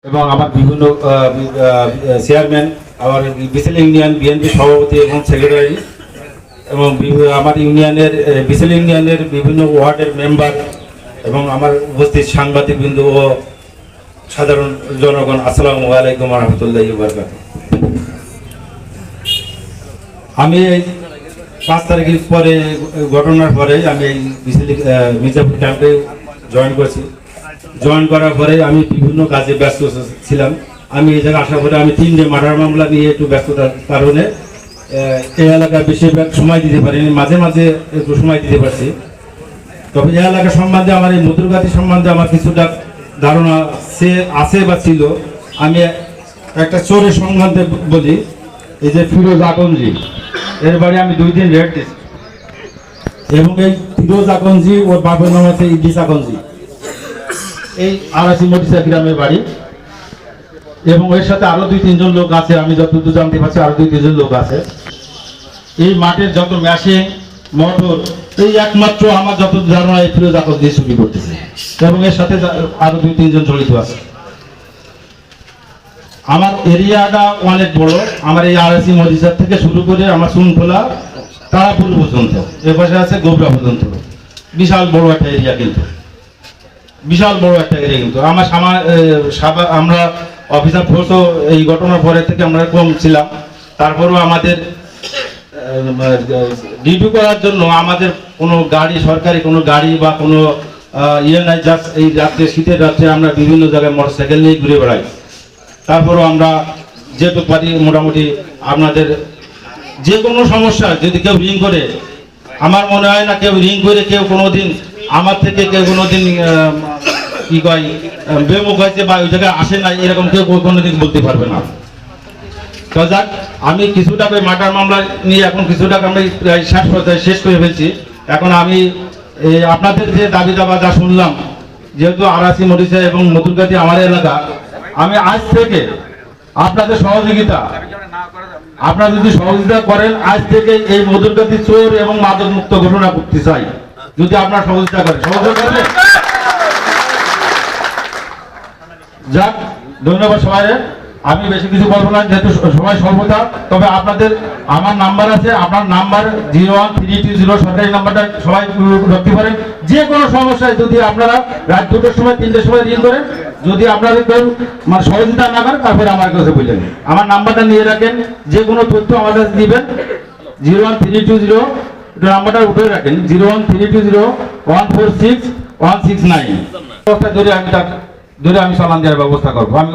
এবং আমার বিভিন্ন চেয়ারম্যান, আমার বিসেল ইউনিয়ন বিএনপি সভাপতি এবং সেক্রেটারি এবং আমার ইউনিয়নের বিসেল ইউনিয়নের বিভিন্ন ওয়ার্ডের মেম্বার এবং আমার উপস্থিত সাংবাদিকবৃন্দ ও সাধারণ জনগণ, আসসালামু আলাইকুম ওয়া রাহমাতুল্লাহি ওয়া বারাকাতুহু। আমি এই 5 তারিখের পরে ঘটনার পরে আমি এই মির্জাপুর ক্যাম্পে জয়েন করছি। জয়েন করার পরে আমি বিভিন্ন কাজে ব্যস্ত ছিলাম। আমি এই জায়গায় আসার পরে আমি 3টে মার্ডার মামলা নিয়ে একটু ব্যস্ততার কারণে এই এলাকায় বেশিরভাগ সময় দিতে পারিনি, মাঝে মাঝে একটু সময় দিতে পারছি। তবে এই এলাকা সম্বন্ধে আমার এই মধুরগাতি সম্বন্ধে আমার কিছুটা ধারণা আছে বা ছিল। আমি একটা চোরের সম্বন্ধে বলি। এই যে ফিরোজ আকনজি, এর বাড়ি আমি 2 দিন রেড দিচ্ছি এবং এই ফিরোজ আকনজি ওর বাবার নাম আছে ইদ্রিস আকনজি, এই আরাসি মরিচা গ্রামের বাড়ি এবং এর সাথে আরো 2-3 জন লোক আছে। আমি যতদূর জানতে পারছি আরো 2-3 জন লোক আছে। এই মাঠের যত মেশিন মোটর এই একমাত্র আমার যতদূর ধারণা এই ফিরোজ আকনজি চুরি করতেছে এবং এর সাথে আরো 2-3 জন জড়িত আছে। আমার এরিয়াটা অনেক বড়। আমার এই আরাসি মরিচা থেকে শুরু করে আমার সুনখোলা তারাপুর পর্যন্ত, এ পাশে আছে গোবরা পর্যন্ত, বিশাল বড় একটা এরিয়া। কিন্তু বিশাল বড় একটা এরিয়া কিন্তু আমরা অফিসার ফোর্সও এই ঘটনার পরে থেকে আমরা কম ছিলাম। তারপরেও আমাদের ডিউটি করার জন্য আমাদের কোনো গাড়ি, সরকারি কোনো গাড়ি বা কোনো ইয়ে নাই। জাস্ট এই রাত্রে, শীতের রাত্রে আমরা বিভিন্ন জায়গায় মোটরসাইকেল নিয়ে ঘুরে বেড়াই। তারপরও আমরা যেহেতু পারি মোটামুটি আপনাদের যে কোনো সমস্যা যদি কেউ রিং করে, আমার মনে হয় না কেউ রিং করে কেউ কোনোদিন আমার থেকে কেউ কোনোদিন কি কয় বেমুখ হয়েছে বা ওই জায়গায় আসে না, এরকম কেউ কোনোদিন বলতে পারবে না। তো যাক, আমি কিছুটা মার্ডার মামলা নিয়ে এখন কিছুটা আমি শেষ করে ফেলছি। এখন আমি আপনাদের যে দাবি দাবা যা শুনলাম, যেহেতু আরাসি মরিচা এবং মধুরগাতি আমার এলাকা, আমি আজ থেকে আপনাদের সহযোগিতা, আপনারা যদি সহযোগিতা করেন, আজ থেকে এই মধুরগাতি চোর এবং মাদক মুক্ত ঘোষণা করতে চাই। যদি আপনারা সহযোগিতা করেন, যাক, ধন্যবাদ সবাই। আমি বেশি কিছু বলবো না, যেহেতু সবাই সর্বদা। তবে আপনাদের আমার নাম্বার আছে, আপনার নাম্বার 01320 সরকারি নাম্বারটা সবাই রাখতে পারেন। যে কোনো সমস্যায় যদি আপনারা রাত 2টার সময় 3টার সময় রিং করেন, যদি আপনাদের কেউ মানে সহযোগিতা না করেন, তারপরে আমার কাছে বললেন। আমার নাম্বারটা নিয়ে রাখেন, যে কোনো তথ্য আমার কাছে দিবেন। 01320 নাম্বারটা উঠে রাখেন, 01320146169 ধরে আমি চালান দেওয়ার ব্যবস্থা করবো।